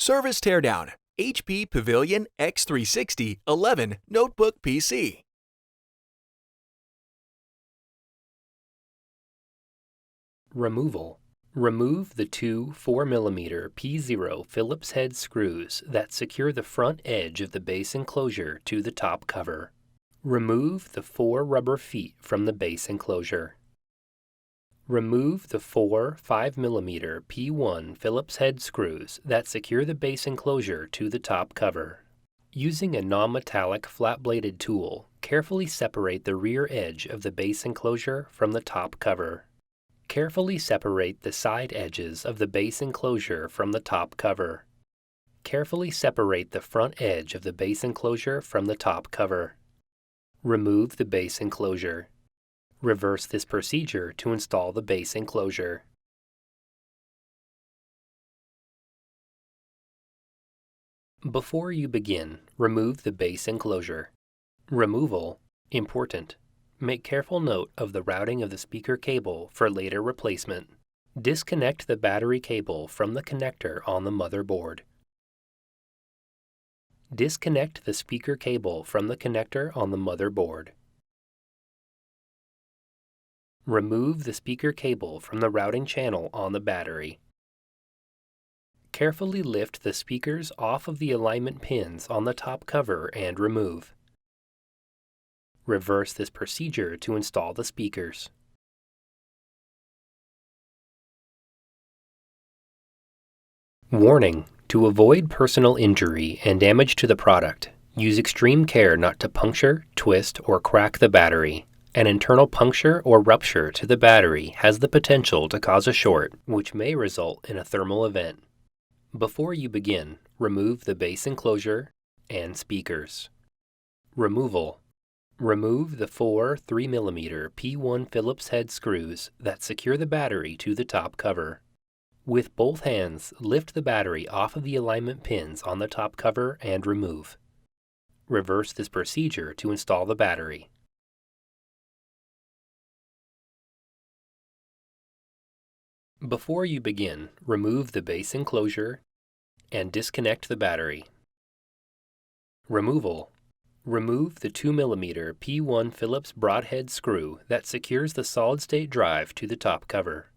Service Teardown, HP Pavilion x360 11 Notebook PC. Removal. Remove the two 4mm P0 Phillips head screws that secure the front edge of the base enclosure to the top cover. Remove the 4 rubber feet from the base enclosure. Remove the 4 5mm P1 Phillips head screws that secure the base enclosure to the top cover. Using a non-metallic flat-bladed tool, carefully separate the rear edge of the base enclosure from the top cover. Carefully separate the side edges of the base enclosure from the top cover. Carefully separate the front edge of the base enclosure from the top cover. Remove the base enclosure. Reverse this procedure to install the base enclosure. Before you begin, remove the base enclosure. Removal, important. Make careful note of the routing of the speaker cable for later replacement. Disconnect the battery cable from the connector on the motherboard. Disconnect the speaker cable from the connector on the motherboard. Remove the speaker cable from the routing channel on the battery. Carefully lift the speakers off of the alignment pins on the top cover and remove. Reverse this procedure to install the speakers. Warning: to avoid personal injury and damage to the product, use extreme care not to puncture, twist, or crack the battery. An internal puncture or rupture to the battery has the potential to cause a short, which may result in a thermal event. Before you begin, remove the base enclosure and speakers. Removal. Remove the 4 3mm P1 Phillips head screws that secure the battery to the top cover. With both hands, lift the battery off of the alignment pins on the top cover and remove. Reverse this procedure to install the battery. Before you begin, remove the base enclosure and disconnect the battery. Removal. Remove the 2mm P1 Phillips broadhead screw that secures the solid-state drive to the top cover.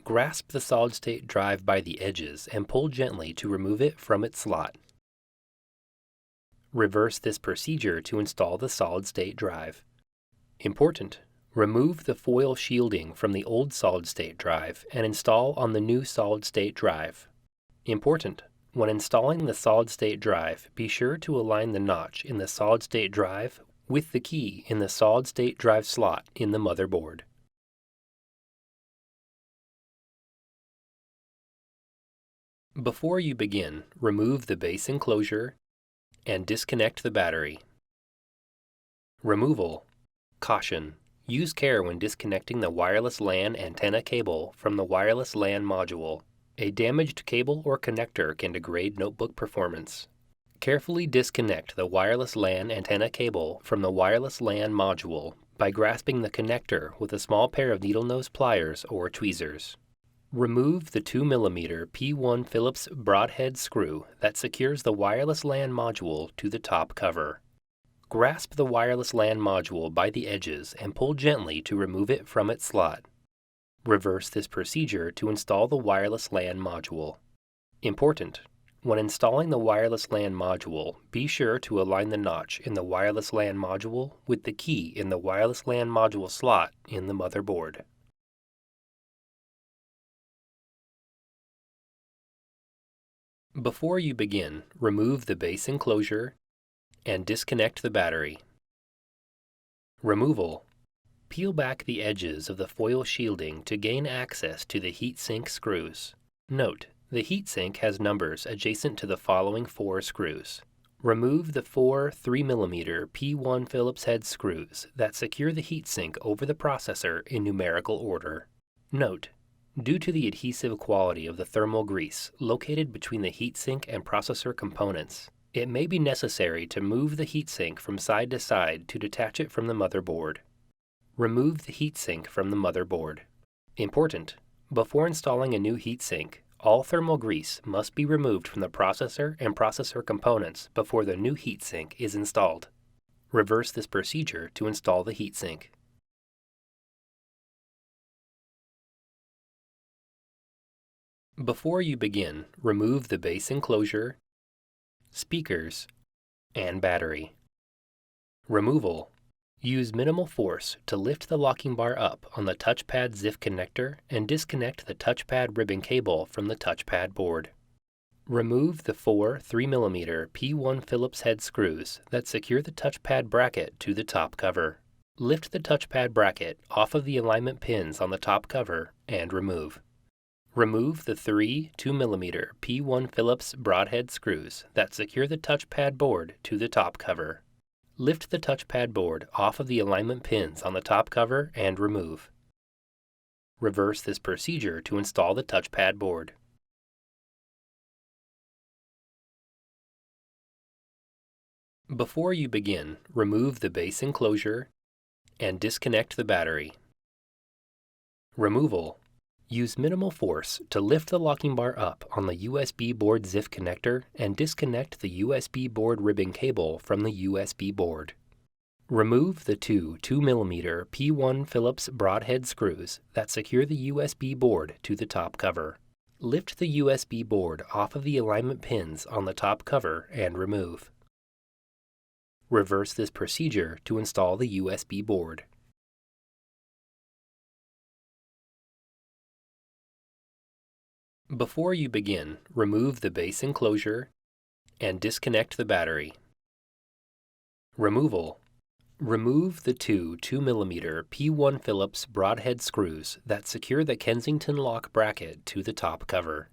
Grasp the solid-state drive by the edges and pull gently to remove it from its slot. Reverse this procedure to install the solid-state drive. Important: remove the foil shielding from the old solid-state drive and install on the new solid-state drive. Important: when installing the solid-state drive, be sure to align the notch in the solid-state drive with the key in the solid-state drive slot in the motherboard. Before you begin, remove the base enclosure and disconnect the battery. Removal. Caution: use care when disconnecting the wireless LAN antenna cable from the wireless LAN module. A damaged cable or connector can degrade notebook performance. Carefully disconnect the wireless LAN antenna cable from the wireless LAN module by grasping the connector with a small pair of needle nose pliers or tweezers. Remove the 2mm P1 Phillips broadhead screw that secures the wireless LAN module to the top cover. Grasp the wireless LAN module by the edges and pull gently to remove it from its slot. Reverse this procedure to install the wireless LAN module. Important: when installing the wireless LAN module, be sure to align the notch in the wireless LAN module with the key in the wireless LAN module slot in the motherboard. Before you begin, remove the base enclosure and disconnect the battery. Removal. Peel back the edges of the foil shielding to gain access to the heatsink screws. Note: the heatsink has numbers adjacent to the following 4 screws. Remove the 4 3mm P1 Phillips head screws that secure the heatsink over the processor in numerical order. Note: due to the adhesive quality of the thermal grease located between the heatsink and processor components, it may be necessary to move the heatsink from side to side to detach it from the motherboard. Remove the heatsink from the motherboard. Important: before installing a new heatsink, all thermal grease must be removed from the processor and processor components before the new heatsink is installed. Reverse this procedure to install the heatsink. Before you begin, remove the base enclosure, speakers, and battery. Removal. Use minimal force to lift the locking bar up on the touchpad ZIF connector and disconnect the touchpad ribbon cable from the touchpad board. Remove the four 3mm P1 Phillips head screws that secure the touchpad bracket to the top cover. Lift the touchpad bracket off of the alignment pins on the top cover and remove. Remove the three 2mm P1 Phillips broadhead screws that secure the touchpad board to the top cover. Lift the touchpad board off of the alignment pins on the top cover and remove. Reverse this procedure to install the touchpad board. Before you begin, remove the base enclosure and disconnect the battery. Removal. Use minimal force to lift the locking bar up on the USB board ZIF connector and disconnect the USB board ribbon cable from the USB board. Remove the two 2mm P1 Phillips broadhead screws that secure the USB board to the top cover. Lift the USB board off of the alignment pins on the top cover and remove. Reverse this procedure to install the USB board. Before you begin, remove the base enclosure and disconnect the battery. Removal. Remove the two 2mm P1 Phillips broadhead screws that secure the Kensington lock bracket to the top cover.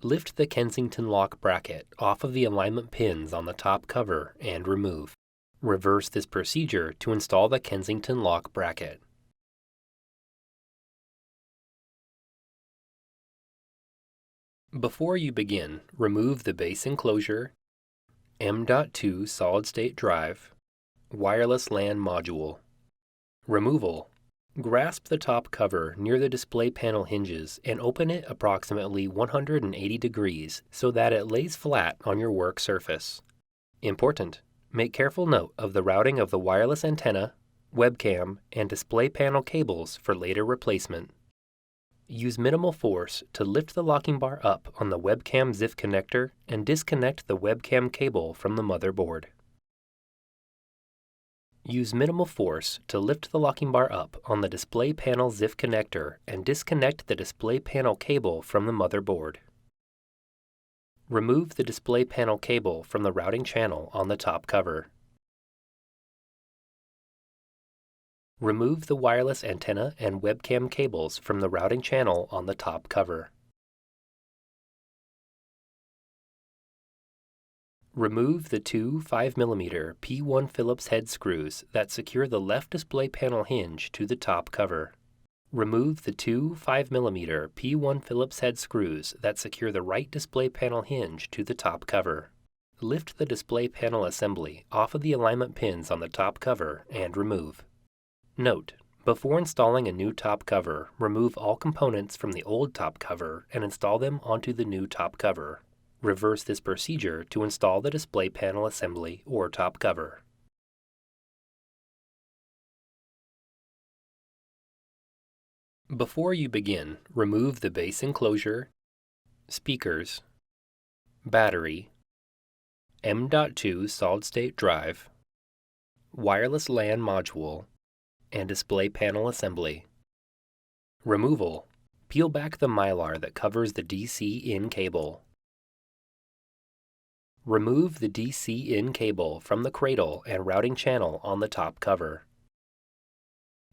Lift the Kensington lock bracket off of the alignment pins on the top cover and remove. Reverse this procedure to install the Kensington lock bracket. Before you begin, remove the base enclosure, M.2 solid-state drive, wireless LAN module. Removal. Grasp the top cover near the display panel hinges and open it approximately 180 degrees so that it lays flat on your work surface. Important: make careful note of the routing of the wireless antenna, webcam, and display panel cables for later replacement. Use minimal force to lift the locking bar up on the webcam ZIF connector and disconnect the webcam cable from the motherboard. Use minimal force to lift the locking bar up on the display panel ZIF connector and disconnect the display panel cable from the motherboard. Remove the display panel cable from the routing channel on the top cover. Remove the wireless antenna and webcam cables from the routing channel on the top cover. Remove the two 5mm P1 Phillips head screws that secure the left display panel hinge to the top cover. Remove the two 5mm P1 Phillips head screws that secure the right display panel hinge to the top cover. Lift the display panel assembly off of the alignment pins on the top cover and remove. Note: before installing a new top cover, remove all components from the old top cover and install them onto the new top cover. Reverse this procedure to install the display panel assembly or top cover. Before you begin, remove the base enclosure, speakers, battery, M.2 solid-state drive, wireless LAN module, and display panel assembly. Removal. Peel back the mylar that covers the DC-in cable. Remove the DC-in cable from the cradle and routing channel on the top cover.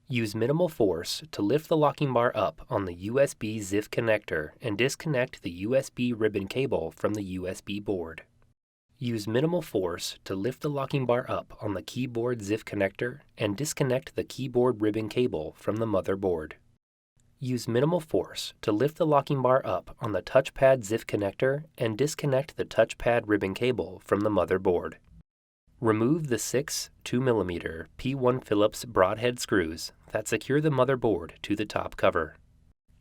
Use minimal force to lift the locking bar up on the USB ZIF connector and disconnect the USB ribbon cable from the USB board. Use minimal force to lift the locking bar up on the keyboard ZIF connector and disconnect the keyboard ribbon cable from the motherboard. Use minimal force to lift the locking bar up on the touchpad ZIF connector and disconnect the touchpad ribbon cable from the motherboard. Remove the 6 2mm P1 Phillips broadhead screws that secure the motherboard to the top cover.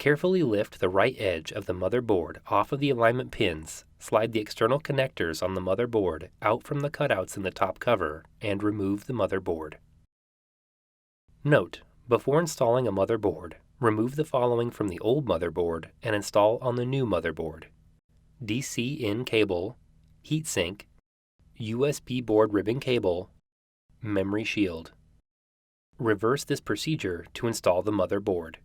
Carefully lift the right edge of the motherboard off of the alignment pins, slide the external connectors on the motherboard out from the cutouts in the top cover, and remove the motherboard. Note: before installing a motherboard, remove the following from the old motherboard and install on the new motherboard: DC-in cable, heatsink, USB board ribbon cable, memory shield. Reverse this procedure to install the motherboard.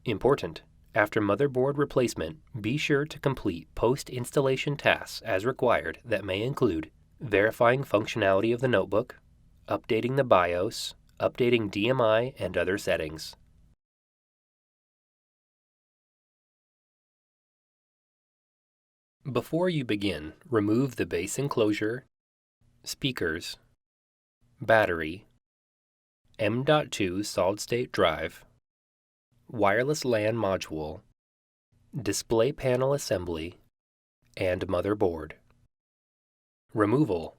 Important: after motherboard replacement, be sure to complete post-installation tasks as required that may include verifying functionality of the notebook, updating the BIOS, updating DMI and other settings. Before you begin, remove the base enclosure, speakers, battery, M.2 solid-state drive, wireless LAN module, display panel assembly, and motherboard. Removal: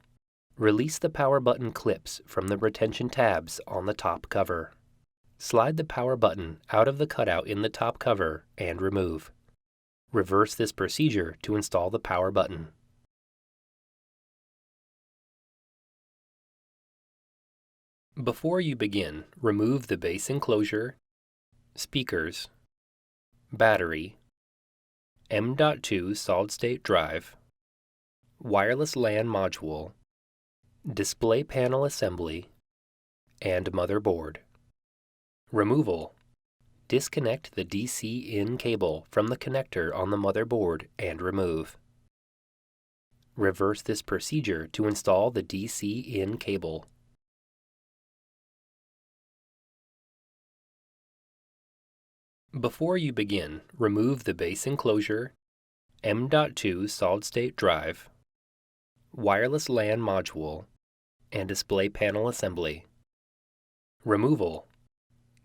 release the power button clips from the retention tabs on the top cover. Slide the power button out of the cutout in the top cover and remove. Reverse this procedure to install the power button. Before you begin, remove the base enclosure, speakers, battery, M.2 solid-state drive, wireless LAN module, display panel assembly, and motherboard. Removal: disconnect the DC-in cable from the connector on the motherboard and remove. Reverse this procedure to install the DC-in cable. Before you begin, remove the base enclosure, M.2 solid-state drive, wireless LAN module, and display panel assembly. Removal: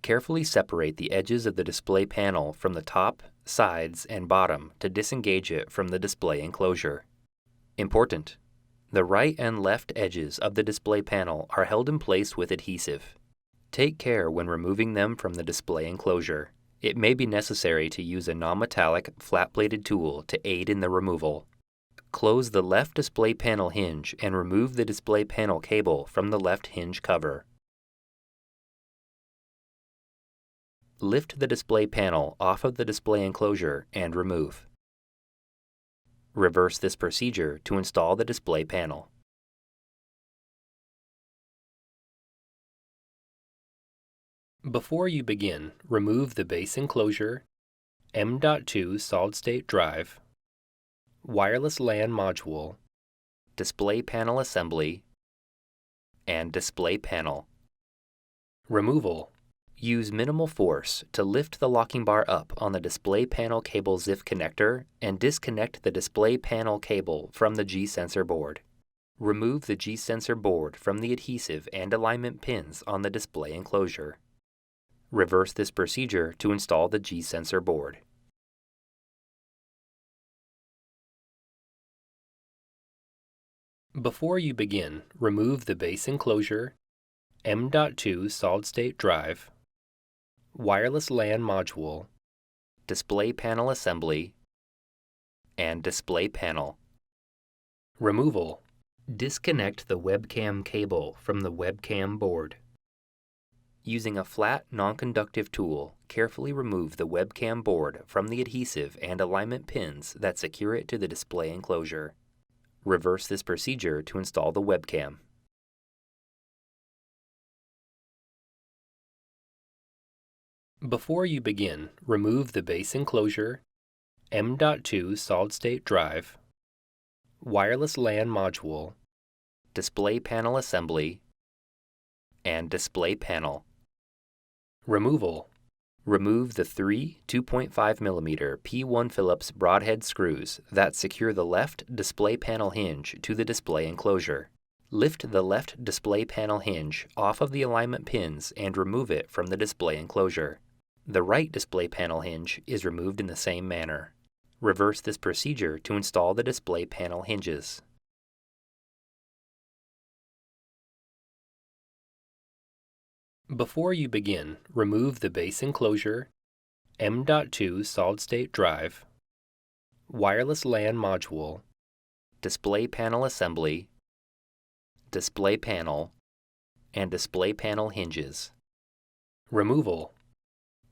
carefully separate the edges of the display panel from the top, sides, and bottom to disengage it from the display enclosure. Important: the right and left edges of the display panel are held in place with adhesive. Take care when removing them from the display enclosure. It may be necessary to use a non-metallic, flat-bladed tool to aid in the removal. Close the left display panel hinge and remove the display panel cable from the left hinge cover. Lift the display panel off of the display enclosure and remove. Reverse this procedure to install the display panel. Before you begin, remove the base enclosure, M.2 solid-state drive, wireless LAN module, display panel assembly, and display panel. Removal: use minimal force to lift the locking bar up on the display panel cable ZIF connector and disconnect the display panel cable from the G-sensor board. Remove the G-sensor board from the adhesive and alignment pins on the display enclosure. Reverse this procedure to install the G-sensor board. Before you begin, remove the base enclosure, M.2 solid-state drive, wireless LAN module, display panel assembly, and display panel. Removal: disconnect the webcam cable from the webcam board. Using a flat, non-conductive tool, carefully remove the webcam board from the adhesive and alignment pins that secure it to the display enclosure. Reverse this procedure to install the webcam. Before you begin, remove the base enclosure, M.2 solid-state drive, wireless LAN module, display panel assembly, and display panel. Removal: remove the three 2.5mm P1 Phillips broadhead screws that secure the left display panel hinge to the display enclosure. Lift the left display panel hinge off of the alignment pins and remove it from the display enclosure. The right display panel hinge is removed in the same manner. Reverse this procedure to install the display panel hinges. Before you begin, remove the base enclosure, M.2 solid-state drive, wireless LAN module, display panel assembly, display panel, and display panel hinges. Removal.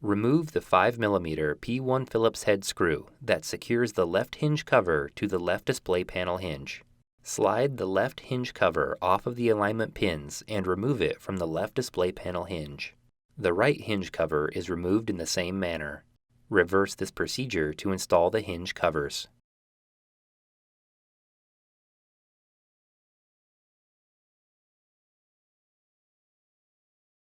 Remove the 5mm P1 Phillips head screw that secures the left hinge cover to the left display panel hinge. Slide the left hinge cover off of the alignment pins and remove it from the left display panel hinge. The right hinge cover is removed in the same manner. Reverse this procedure to install the hinge covers.